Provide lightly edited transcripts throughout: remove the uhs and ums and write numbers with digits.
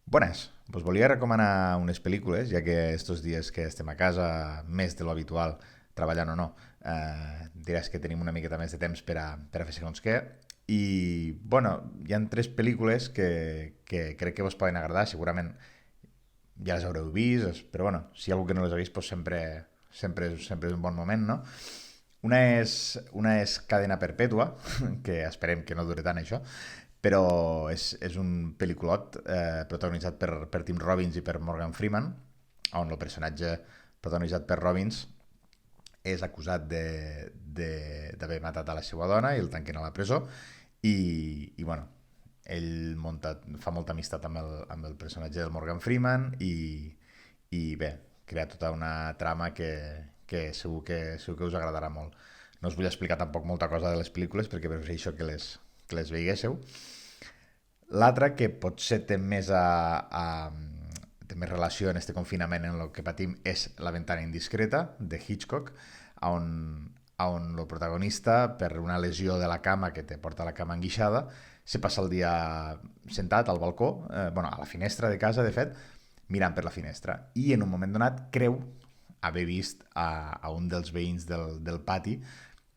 Bones, us volia recomanar unes pel·lícules, ja que estos dies que estem a casa, més de lo habitual, treballant o no, diràs que tenim una miqueta més de temps per a fer segons què. I, bueno, hi han tres pel·lícules que crec que vos poden agradar, segurament ja les haureu vist, però bueno, si hi ha algú que no les ha vist, doncs sempre és un bon moment, no? Una és Cadena Perpètua, que esperem que no dure tant això, però és un pel·lículot protagonitzat per Tim Robbins i per Morgan Freeman, on el personatge protagonitzat per Robbins és acusat d'haver matat a la seva dona i el tanquen a la presó i bueno, ell fa molta amistat amb el personatge del Morgan Freeman i bé, crea tota una trama que segur que us agradarà molt. No us vull explicar tampoc molta cosa de les pel·lícules perquè prefereixo que les veiguéssiu. L'altra, que potser té més relació en este confinament en el que patim, és La ventana indiscreta, de Hitchcock, on el protagonista, per una lesió de la cama que te porta a la cama enguixada, se passa el dia sentat al balcó, bueno, a la finestra de casa, de fet, mirant per la finestra. I en un moment donat creu haver vist a un dels veïns del pati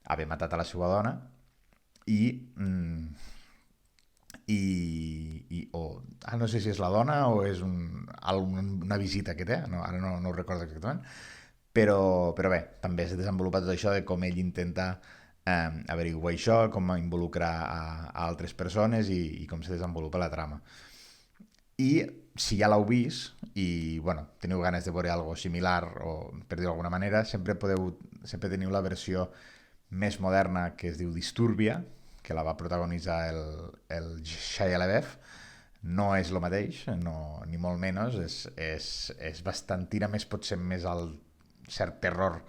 haver matat a la seva dona i no sé si és la dona o és una visita que té, no, ara no ho recordo exactament, però bé, també es desenvolupa tot això de com ell intenta averiguar això, com involucrar a altres persones i com se desenvolupa la trama. I si ja l'heu vist i bueno, teniu ganes de veure algo similar o per dir-ho d'alguna manera, sempre teniu la versió més moderna que es diu Disturbia, que la va protagonitzar el Shia LaBeouf. No és el mateix, no, ni molt menys, és bastant, tira més, potser més al cert terror,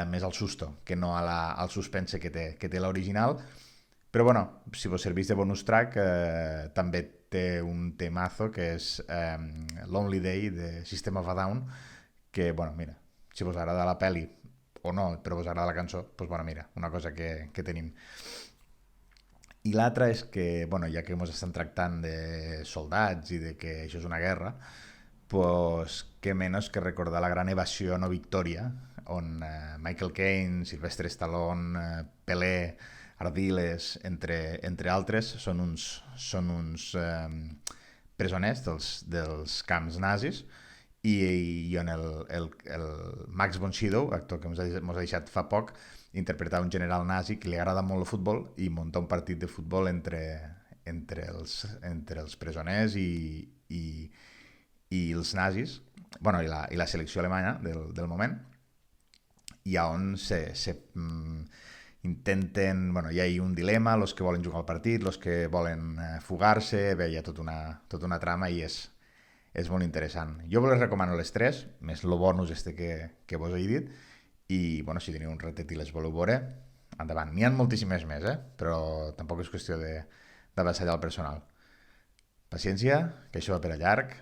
més al susto, que no al suspense que té l'original. Però bueno, si vos serveix de bonus track, també té un temazo que és Lonely Day de System of a Down, que, bueno, mira, si vos agrada la peli o no, però vos agrada la cançó, doncs, bueno, mira, una cosa que tenim. I l'altra és que, bueno, ja que ens estan tractant de soldats i de que això és una guerra, pues, què menys que recordar la gran evasió no Victòria, on Michael Caine, Sylvester Stallone, Pelé, Ardiles, entre altres, són uns presoners dels camps nazis i on el Max von Sydow, actor que ens ha deixat fa poc, interpretar un general nazi que li agrada molt el futbol i muntar un partit de futbol entre els presoners i els nazis, bueno, i la selecció alemanya del moment, i on intenten, bueno, hi ha un dilema, els que volen jugar al partit, els que volen fugar-se, bé, hi ha tota una trama i és molt interessant. Jo vos les recomano les tres, més el bonus que vos he dit, i bueno, si teniu un ratet i les voleu veure, endavant. N'hi ha moltíssimes més, però tampoc és qüestió d'avassallar el personal. Paciència, que això va per a llarg,